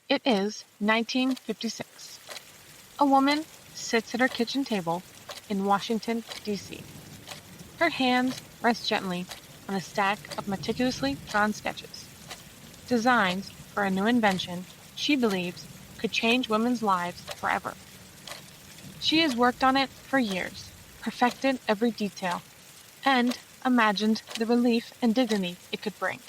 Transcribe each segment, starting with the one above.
It is 1956. A woman sits at her kitchen table in Washington, D.C. Her hands rest gently on a stack of meticulously drawn sketches, designs for a new invention she believes could change women's lives forever. She has worked on it for years, perfected every detail, and imagined the relief and dignity it could bring.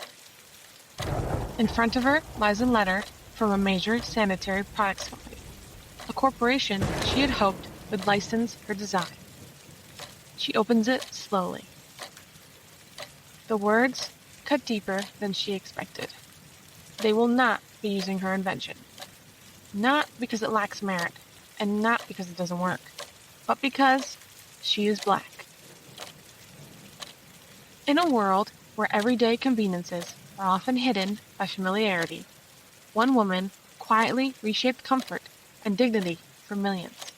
In front of her lies a letter from a major sanitary products company, a corporation she had hoped would license her design. She opens it slowly. The words cut deeper than she expected. They will not be using her invention. Not because it lacks merit, and not because it doesn't work, but because she is black. In a world where everyday conveniences are often hidden by familiarity, one woman quietly reshaped comfort and dignity for millions.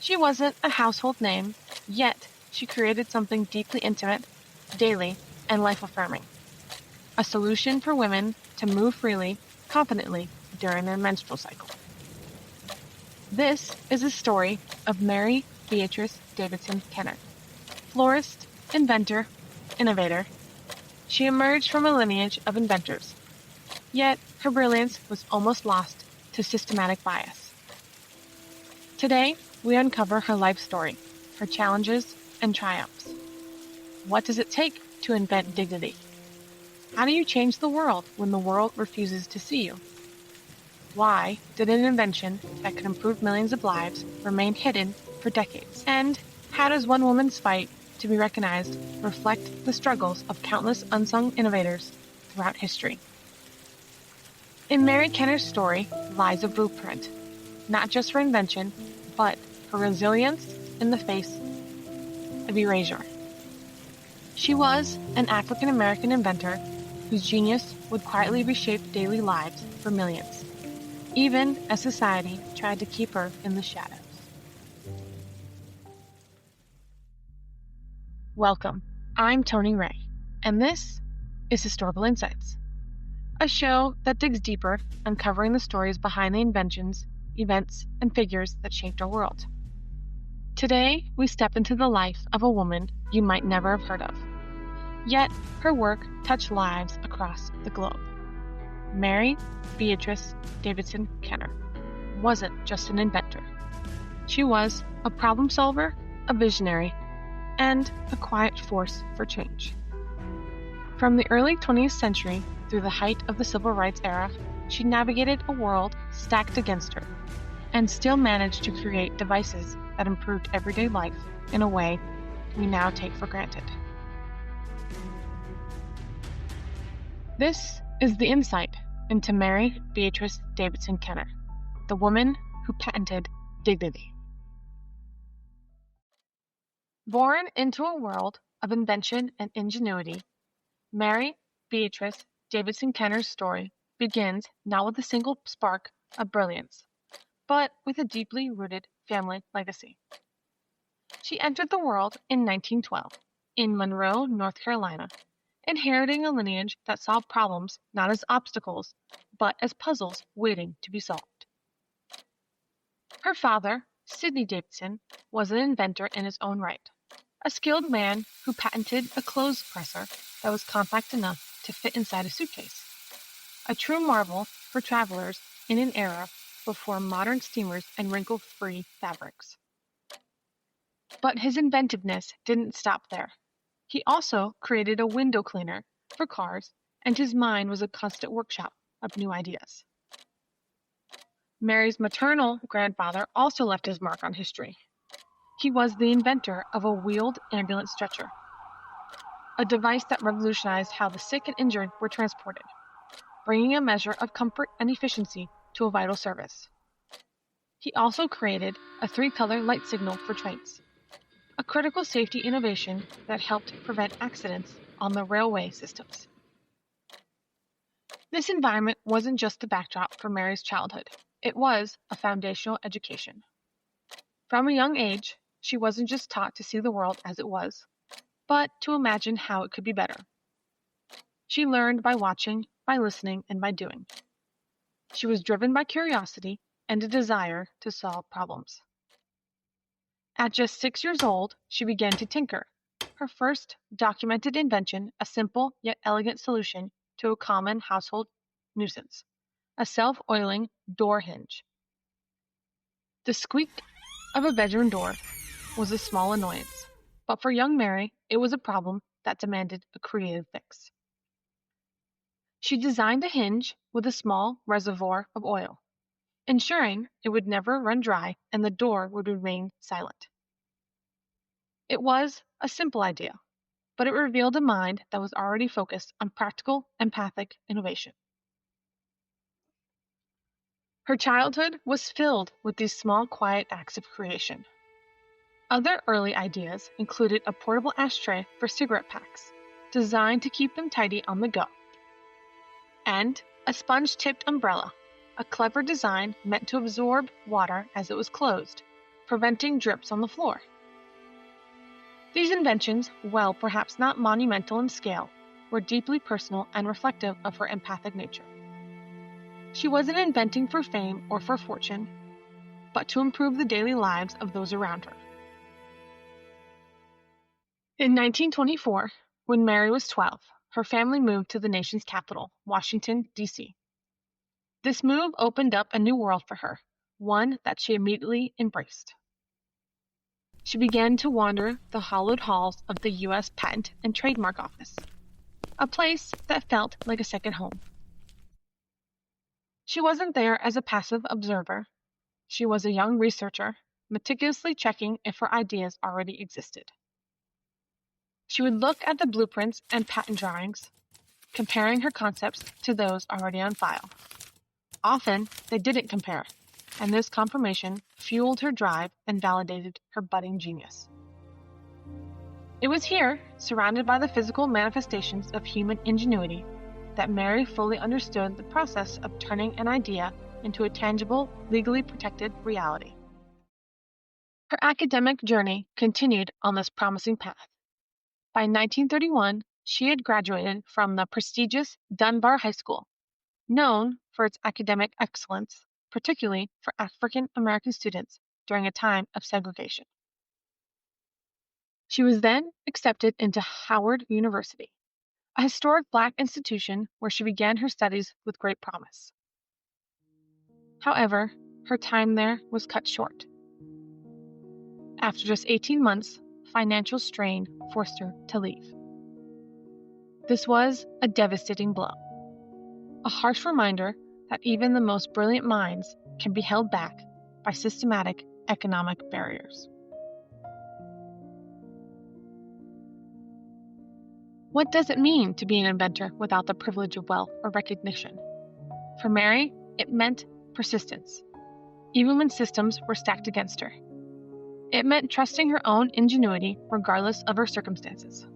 She wasn't a household name, yet she created something deeply intimate, daily, and life-affirming. A solution for women to move freely, confidently during their menstrual cycle. This is a story of Mary Beatrice Davidson Kenner, florist, inventor, innovator. She emerged from a lineage of inventors, yet her brilliance was almost lost to systematic bias. Today, we uncover her life story, her challenges and triumphs. What does it take to invent dignity? How do you change the world when the world refuses to see you? Why did an invention that could improve millions of lives remain hidden for decades? And how does one woman's fight to be recognized reflect the struggles of countless unsung innovators throughout history? In Mary Kenner's story lies a blueprint, not just for invention, but for resilience in the face of erasure. She was an African American inventor whose genius would quietly reshape daily lives for millions, even as society tried to keep her in the shadows. Welcome, I'm Tony Ray, and this is Historical Insights, a show that digs deeper, uncovering the stories behind the inventions, events, and figures that shaped our world. Today, we step into the life of a woman you might never have heard of, yet her work touched lives across the globe. Mary Beatrice Davidson Kenner wasn't just an inventor. She was a problem solver, a visionary, and a quiet force for change. From the early 20th century through the height of the Civil Rights era, she navigated a world stacked against her, and still managed to create devices that improved everyday life in a way we now take for granted. This is the insight into Mary Beatrice Davidson Kenner, the woman who patented dignity. Born into a world of invention and ingenuity, Mary Beatrice Davidson Kenner's story begins not with a single spark of brilliance, but with a deeply rooted family legacy. She entered the world in 1912 in Monroe, North Carolina, inheriting a lineage that saw problems not as obstacles, but as puzzles waiting to be solved. Her father, Sidney Davidson, was an inventor in his own right, a skilled man who patented a clothes presser that was compact enough to fit inside a suitcase, a true marvel for travelers in an era before modern steamers and wrinkle-free fabrics. But his inventiveness didn't stop there. He also created a window cleaner for cars, and his mind was a constant workshop of new ideas. Mary's maternal grandfather also left his mark on history. He was the inventor of a wheeled ambulance stretcher, a device that revolutionized how the sick and injured were transported, bringing a measure of comfort and efficiency to a vital service. He also created a 3-color light signal for trains, a critical safety innovation that helped prevent accidents on the railway systems. This environment wasn't just the backdrop for Mary's childhood. It was a foundational education. From a young age, she wasn't just taught to see the world as it was, but to imagine how it could be better. She learned by watching, by listening, and by doing. She was driven by curiosity and a desire to solve problems. At just 6 years old, she began to tinker. Her first documented invention, a simple yet elegant solution to a common household nuisance, a self-oiling door hinge. The squeak of a bedroom door was a small annoyance, but for young Mary, it was a problem that demanded a creative fix. She designed a hinge with a small reservoir of oil, ensuring it would never run dry and the door would remain silent. It was a simple idea, but it revealed a mind that was already focused on practical, empathic innovation. Her childhood was filled with these small, quiet acts of creation. Other early ideas included a portable ashtray for cigarette packs, designed to keep them tidy on the go, and a sponge-tipped umbrella, a clever design meant to absorb water as it was closed, preventing drips on the floor. These inventions, while perhaps not monumental in scale, were deeply personal and reflective of her empathic nature. She wasn't inventing for fame or for fortune, but to improve the daily lives of those around her. In 1924, when Mary was 12, her family moved to the nation's capital, Washington, D.C. This move opened up a new world for her, one that she immediately embraced. She began to wander the hallowed halls of the U.S. Patent and Trademark Office, a place that felt like a second home. She wasn't there as a passive observer. She was a young researcher, meticulously checking if her ideas already existed. She would look at the blueprints and patent drawings, comparing her concepts to those already on file. Often, they didn't compare, and this confirmation fueled her drive and validated her budding genius. It was here, surrounded by the physical manifestations of human ingenuity, that Mary fully understood the process of turning an idea into a tangible, legally protected reality. Her academic journey continued on this promising path. By 1931, she had graduated from the prestigious Dunbar High School, known for its academic excellence, particularly for African American students during a time of segregation. She was then accepted into Howard University, a historic Black institution where she began her studies with great promise. However, her time there was cut short. After just 18 months, financial strain forced her to leave. This was a devastating blow, a harsh reminder that even the most brilliant minds can be held back by systematic economic barriers. What does it mean to be an inventor without the privilege of wealth or recognition? For Mary, it meant persistence, even when systems were stacked against her. It meant trusting her own ingenuity regardless of her circumstances.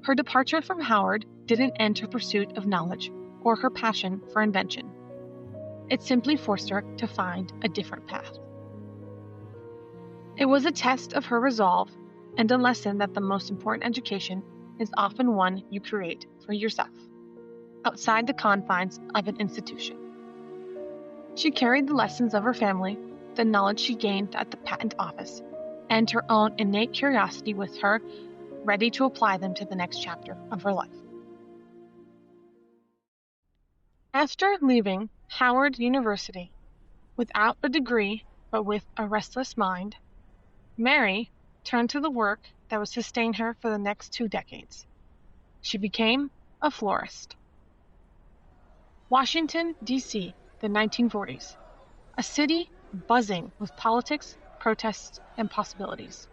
Her departure from Howard didn't end her pursuit of knowledge or her passion for invention. It simply forced her to find a different path. It was a test of her resolve and a lesson that the most important education is often one you create for yourself, outside the confines of an institution. She carried the lessons of her family, the knowledge she gained at the patent office, and her own innate curiosity with her, ready to apply them to the next chapter of her life. After leaving Howard University, without a degree but with a restless mind, Mary turned to the work that would sustain her for the next 2 decades. She became a florist. Washington, D.C., the 1940s, a city buzzing with politics, protests, and possibilities.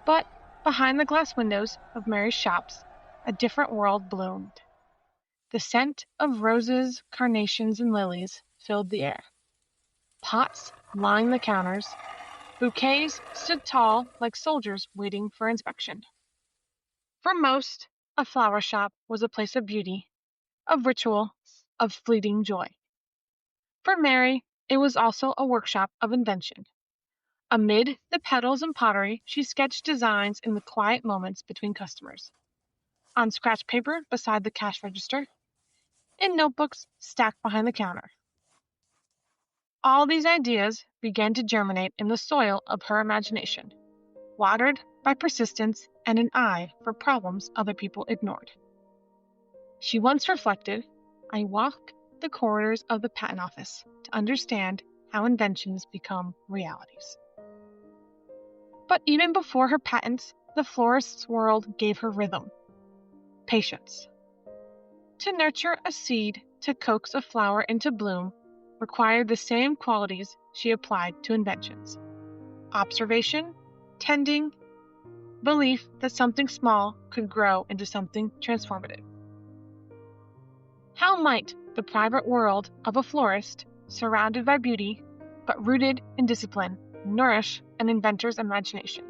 But behind the glass windows of Mary's shops, a different world bloomed. The scent of roses, carnations, and lilies filled the air. Pots lined the counters. Bouquets stood tall like soldiers waiting for inspection. For most, a flower shop was a place of beauty, of ritual, of fleeting joy. For Mary, it was also a workshop of invention. Amid the petals and pottery, she sketched designs in the quiet moments between customers. On scratch paper beside the cash register, in notebooks stacked behind the counter. All these ideas began to germinate in the soil of her imagination, watered by persistence and an eye for problems other people ignored. She once reflected, "I walk the corridors of the patent office to understand how inventions become realities." But even before her patents, the florist's world gave her rhythm, patience. To nurture a seed, to coax a flower into bloom, required the same qualities she applied to inventions: observation, tending, belief that something small could grow into something transformative. How might the private world of a florist, surrounded by beauty, but rooted in discipline, nourish an inventor's imagination?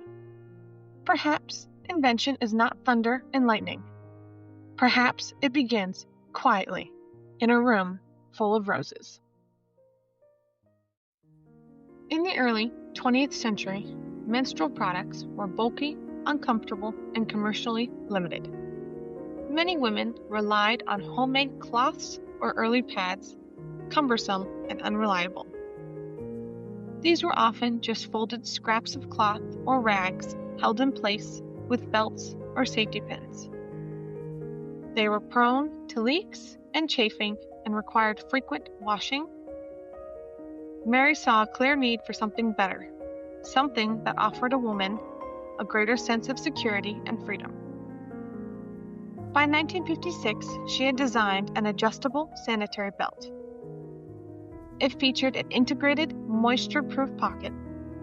Perhaps invention is not thunder and lightning. Perhaps it begins quietly in a room full of roses. In the early 20th century, menstrual products were bulky, uncomfortable, and commercially limited. Many women relied on homemade cloths or early pads, cumbersome and unreliable. These were often just folded scraps of cloth or rags held in place with belts or safety pins. They were prone to leaks and chafing and required frequent washing. Mary saw a clear need for something better, something that offered a woman a greater sense of security and freedom. By 1956, she had designed an adjustable sanitary belt. It featured an integrated, moisture-proof pocket,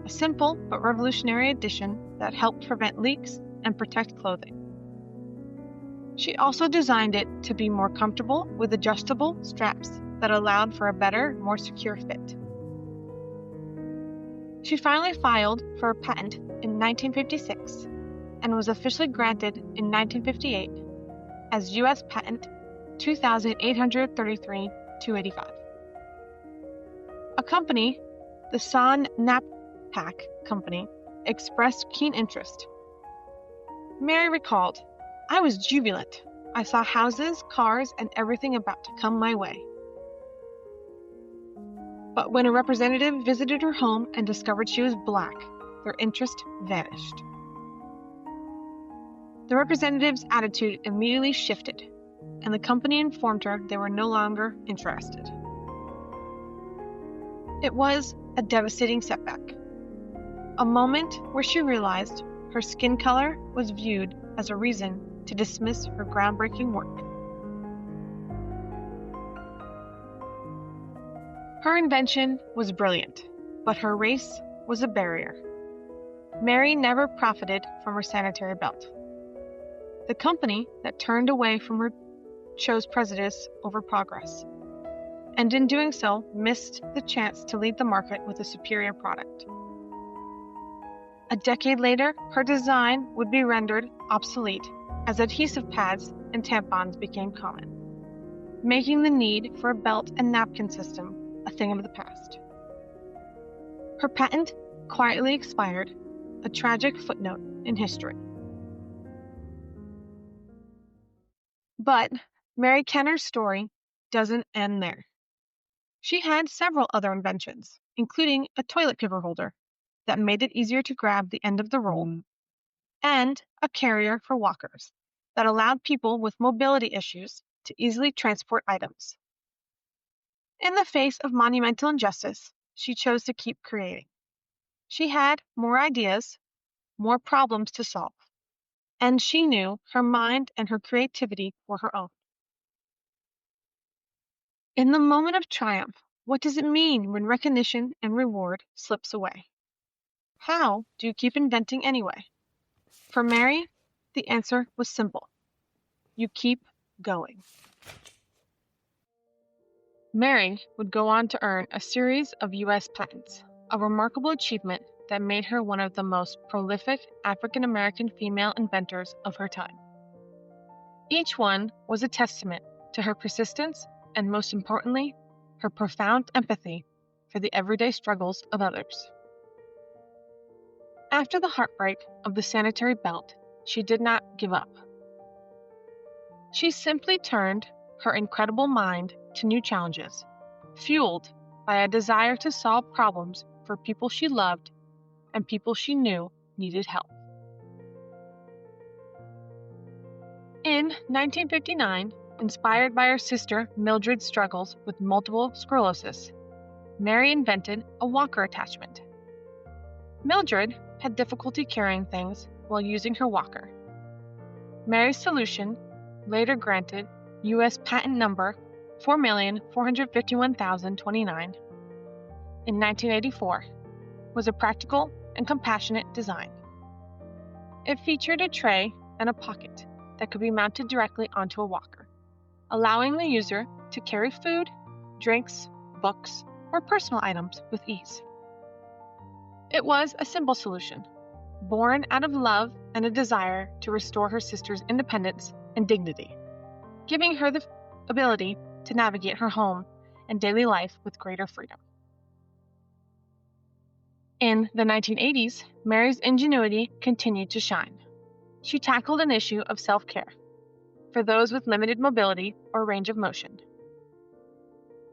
a simple but revolutionary addition that helped prevent leaks and protect clothing. She also designed it to be more comfortable with adjustable straps that allowed for a better, more secure fit. She finally filed for a patent in 1956 and was officially granted in 1958 as U.S. Patent 2833-285. A company, the Son Knapsack Company, expressed keen interest. Mary recalled, "I was jubilant. I saw houses, cars, and everything about to come my way." But when a representative visited her home and discovered she was Black, their interest vanished. The representative's attitude immediately shifted, and the company informed her they were no longer interested. It was a devastating setback, a moment where she realized her skin color was viewed as a reason to dismiss her groundbreaking work. Her invention was brilliant, but her race was a barrier. Mary never profited from her sanitary belt. The company that turned away from her chose prejudice over progress, and in doing so, missed the chance to lead the market with a superior product. A decade later, her design would be rendered obsolete as adhesive pads and tampons became common, making the need for a belt and napkin system a thing of the past. Her patent quietly expired, a tragic footnote in history. But Mary Kenner's story doesn't end there. She had several other inventions, including a toilet paper holder that made it easier to grab the end of the roll, and a carrier for walkers that allowed people with mobility issues to easily transport items. In the face of monumental injustice, she chose to keep creating. She had more ideas, more problems to solve, and she knew her mind and her creativity were her own. In the moment of triumph, what does it mean when recognition and reward slips away? How do you keep inventing anyway? For Mary, the answer was simple. You keep going. Mary would go on to earn a series of U.S. patents, a remarkable achievement that made her one of the most prolific African American female inventors of her time. Each one was a testament to her persistence and, most importantly, her profound empathy for the everyday struggles of others. After the heartbreak of the sanitary belt, she did not give up. She simply turned her incredible mind to new challenges, fueled by a desire to solve problems for people she loved and people she knew needed help. In 1959, inspired by her sister Mildred's struggles with multiple sclerosis, Mary invented a walker attachment. Mildred had difficulty carrying things while using her walker. Mary's solution, later granted U.S. patent number 4,451,029 in 1984, was a practical and compassionate design. It featured a tray and a pocket that could be mounted directly onto a walker, allowing the user to carry food, drinks, books, or personal items with ease. It was a simple solution, born out of love and a desire to restore her sister's independence and dignity, giving her the ability to navigate her home and daily life with greater freedom. In the 1980s, Mary's ingenuity continued to shine. She tackled an issue of self-care for those with limited mobility or range of motion.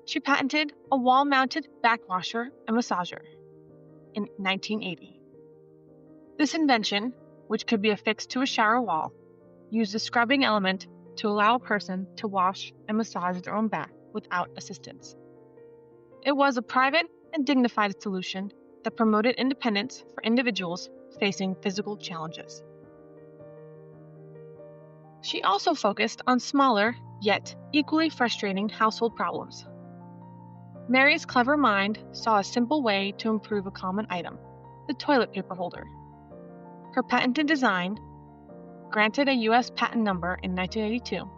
She patented a wall-mounted backwasher and massager in 1980. This invention, which could be affixed to a shower wall, used a scrubbing element to allow a person to wash and massage their own back without assistance. It was a private and dignified solution that promoted independence for individuals facing physical challenges. She also focused on smaller, yet equally frustrating household problems. Mary's clever mind saw a simple way to improve a common item, the toilet paper holder. Her patented design, granted a U.S. patent number in 1982,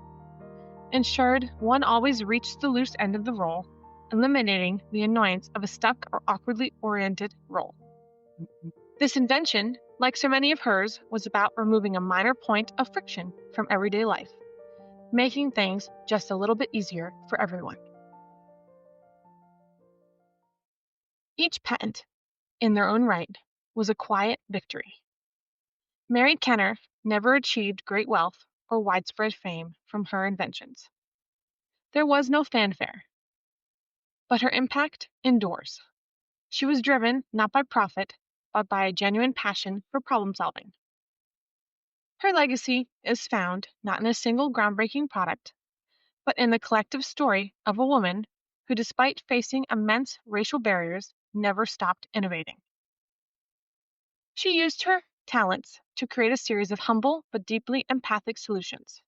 ensured one always reached the loose end of the roll, eliminating the annoyance of a stuck or awkwardly oriented roll. This invention, like so many of hers, was about removing a minor point of friction from everyday life, making things just a little bit easier for everyone. Each patent, in their own right, was a quiet victory. Mary Kenner never achieved great wealth or widespread fame from her inventions. There was no fanfare, but her impact endures. She was driven not by profit, but by a genuine passion for problem solving. Her legacy is found not in a single groundbreaking product, but in the collective story of a woman who, despite facing immense racial barriers, never stopped innovating. She used her talents to create a series of humble but deeply empathic solutions,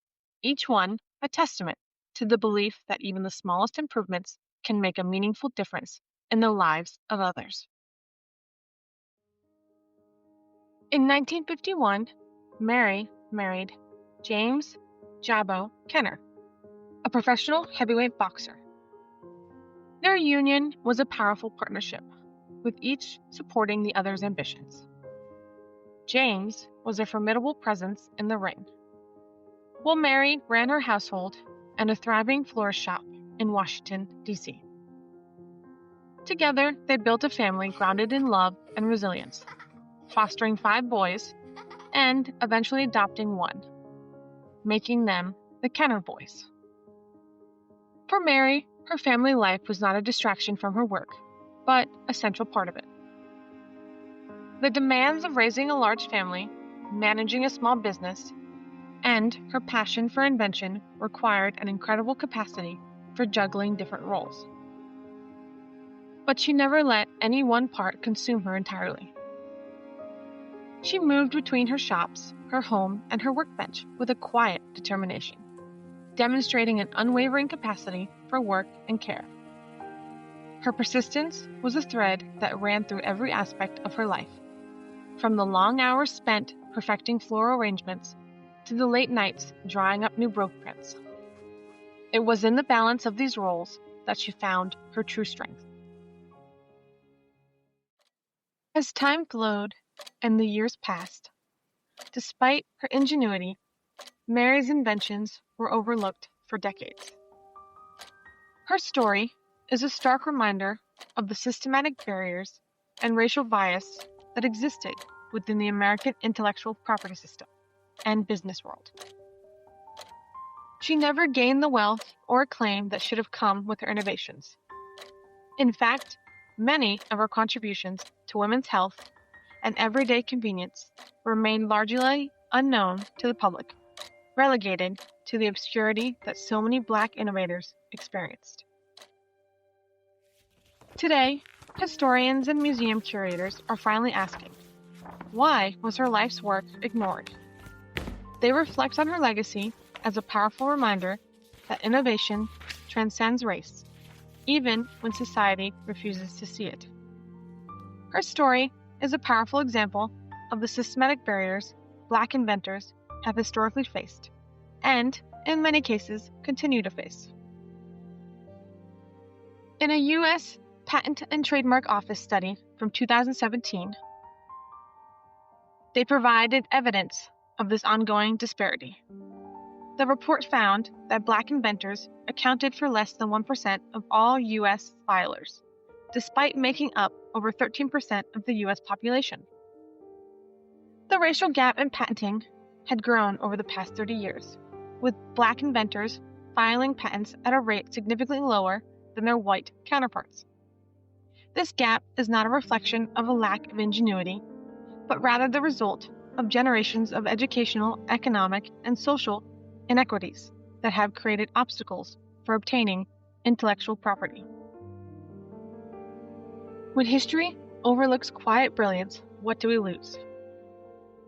each one a testament to the belief that even the smallest improvements can make a meaningful difference in the lives of others. In 1951, Mary married James Jabbo Kenner, a professional heavyweight boxer. Their union was a powerful partnership, with each supporting the other's ambitions. James was a formidable presence in the ring, while Mary ran her household and a thriving florist shop in Washington, D.C. Together, they built a family grounded in love and resilience, fostering 5 boys and eventually adopting 1, making them the Kenner boys. For Mary, her family life was not a distraction from her work, but a central part of it. The demands of raising a large family, managing a small business, and her passion for invention required an incredible capacity for juggling different roles. But she never let any one part consume her entirely. She moved between her shops, her home, and her workbench with a quiet determination, demonstrating an unwavering capacity for work and care. Her persistence was a thread that ran through every aspect of her life, from the long hours spent perfecting floral arrangements to the late nights drawing up new blueprints. It was in the balance of these roles that she found her true strength. As time flowed and the years passed, despite her ingenuity, Mary's inventions were overlooked for decades. Her story is a stark reminder of the systematic barriers and racial bias that existed within the American intellectual property system and business world. She never gained the wealth or acclaim that should have come with her innovations. In fact, many of her contributions to women's health and everyday convenience remain largely unknown to the public, relegated to the obscurity that so many Black innovators experienced. Today, historians and museum curators are finally asking, why was her life's work ignored? They reflect on her legacy as a powerful reminder that innovation transcends race, even when society refuses to see it. Her story is a powerful example of the systematic barriers Black inventors have historically faced, and, in many cases, continue to face. In a U.S. Patent and Trademark Office study from 2017, they provided evidence of this ongoing disparity. The report found that Black inventors accounted for less than 1% of all U.S. filers, despite making up over 13% of the U.S. population. The racial gap in patenting had grown over the past 30 years, with Black inventors filing patents at a rate significantly lower than their white counterparts. This gap is not a reflection of a lack of ingenuity, but rather the result of generations of educational, economic, and social inequities that have created obstacles for obtaining intellectual property. When history overlooks quiet brilliance, what do we lose?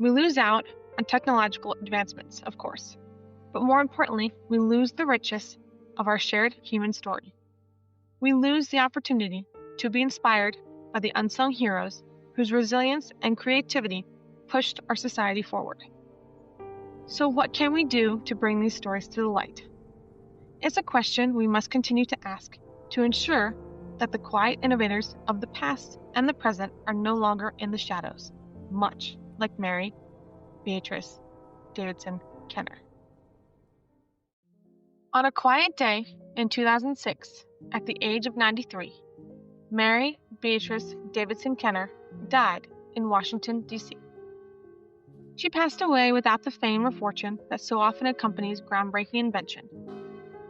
We lose out on technological advancements, of course, but more importantly, we lose the richness of our shared human story. We lose the opportunity to be inspired by the unsung heroes whose resilience and creativity pushed our society forward. So what can we do to bring these stories to the light? It's a question we must continue to ask to ensure that the quiet innovators of the past and the present are no longer in the shadows, much like Mary Beatrice Davidson Kenner. On a quiet day in 2006, at the age of 93, Mary Beatrice Davidson Kenner died in Washington, D.C. She passed away without the fame or fortune that so often accompanies groundbreaking invention,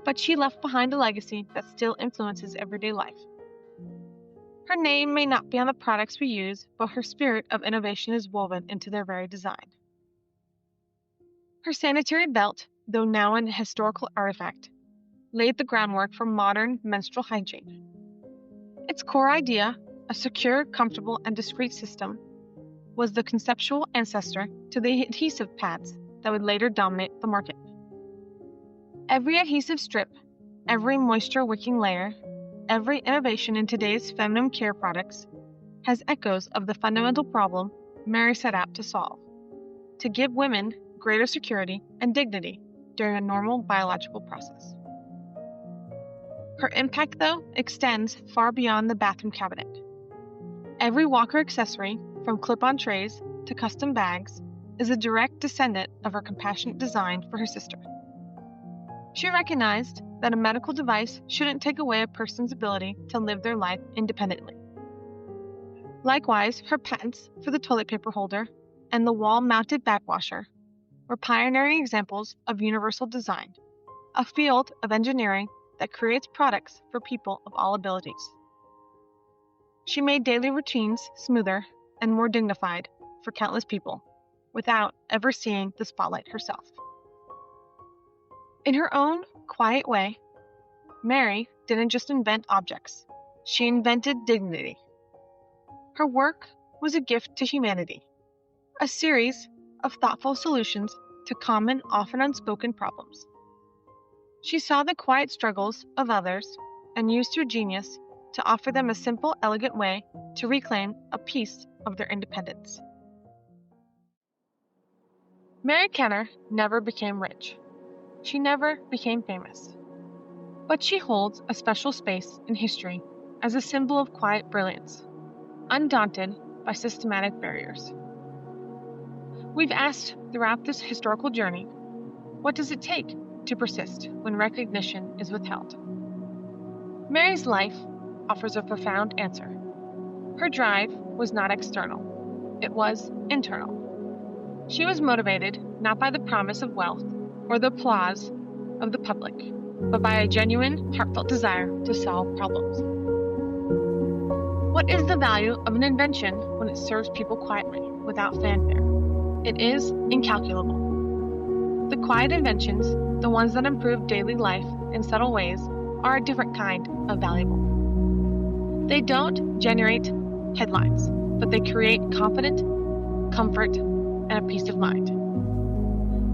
but she left behind a legacy that still influences everyday life. Her name may not be on the products we use, but her spirit of innovation is woven into their very design. Her sanitary belt, though now an historical artifact, laid the groundwork for modern menstrual hygiene. Its core idea, a secure, comfortable, and discreet system, was the conceptual ancestor to the adhesive pads that would later dominate the market. Every adhesive strip, every moisture-wicking layer, every innovation in today's feminine care products has echoes of the fundamental problem Mary set out to solve: to give women greater security and dignity during a normal biological process. Her impact, though, extends far beyond the bathroom cabinet. Every Walker accessory, from clip-on trays to custom bags, is a direct descendant of her compassionate design for her sister. She recognized that a medical device shouldn't take away a person's ability to live their life independently. Likewise, her patents for the toilet paper holder and the wall-mounted backwasher were pioneering examples of universal design, a field of engineering that creates products for people of all abilities. She made daily routines smoother and more dignified for countless people, without ever seeing the spotlight herself. In her own quiet way, Mary didn't just invent objects, she invented dignity. Her work was a gift to humanity, a series of thoughtful solutions to common, often unspoken problems. She saw the quiet struggles of others and used her genius to offer them a simple, elegant way to reclaim a piece of their independence. Mary Kenner never became rich. She never became famous. But she holds a special space in history as a symbol of quiet brilliance, undaunted by systematic barriers. We've asked throughout this historical journey, what does it take to persist when recognition is withheld? Mary's life offers a profound answer. Her drive was not external, it was internal. She was motivated not by the promise of wealth or the applause of the public, but by a genuine, heartfelt desire to solve problems. What is the value of an invention when it serves people quietly, without fanfare? It is incalculable. The quiet inventions, the ones that improve daily life in subtle ways, are a different kind of valuable. They don't generate headlines, but they create confidence, comfort, and a peace of mind.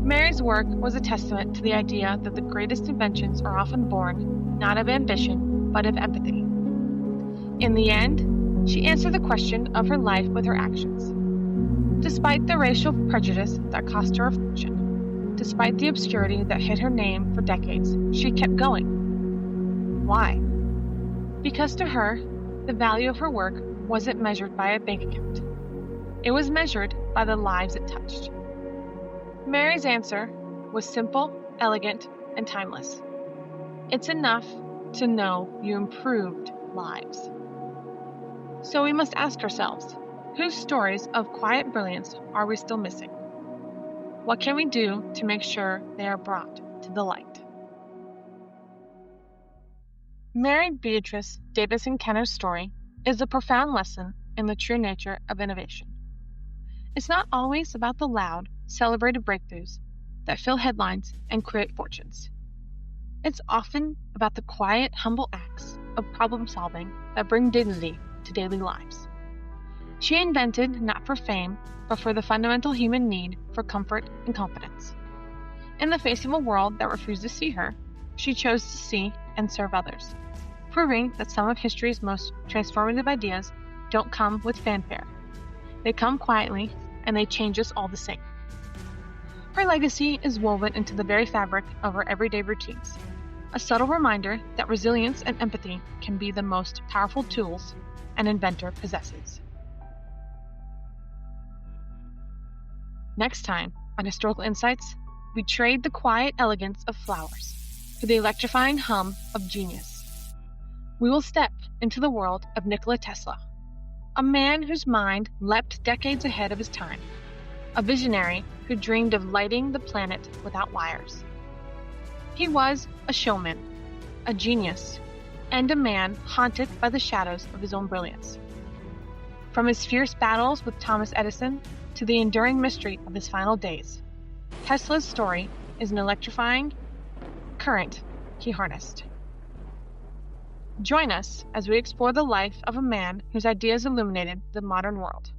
Mary's work was a testament to the idea that the greatest inventions are often born not of ambition, but of empathy. In the end, she answered the question of her life with her actions. Despite the racial prejudice that cost her a fortune, despite the obscurity that hid her name for decades, she kept going. Why? Because to her, the value of her work wasn't measured by a bank account. It was measured by the lives it touched. Mary's answer was simple, elegant, and timeless. It's enough to know you improved lives. So we must ask ourselves, whose stories of quiet brilliance are we still missing? What can we do to make sure they are brought to the light? Mary Beatrice Davidson Kenner's story is a profound lesson in the true nature of innovation. It's not always about the loud, celebrated breakthroughs that fill headlines and create fortunes. It's often about the quiet, humble acts of problem solving that bring dignity to daily lives. She invented not for fame, but for the fundamental human need for comfort and confidence. In the face of a world that refused to see her, she chose to see and serve others, proving that some of history's most transformative ideas don't come with fanfare. They come quietly, and they change us all the same. Her legacy is woven into the very fabric of our everyday routines, a subtle reminder that resilience and empathy can be the most powerful tools an inventor possesses. Next time on Historical Insights, we trade the quiet elegance of flowers for the electrifying hum of genius. We will step into the world of Nikola Tesla, a man whose mind leapt decades ahead of his time, a visionary who dreamed of lighting the planet without wires. He was a showman, a genius, and a man haunted by the shadows of his own brilliance. From his fierce battles with Thomas Edison to the enduring mystery of his final days, Tesla's story is an electrifying current he harnessed. Join us as we explore the life of a man whose ideas illuminated the modern world.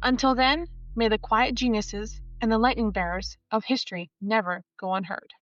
Until then, may the quiet geniuses and the lightning bearers of history never go unheard.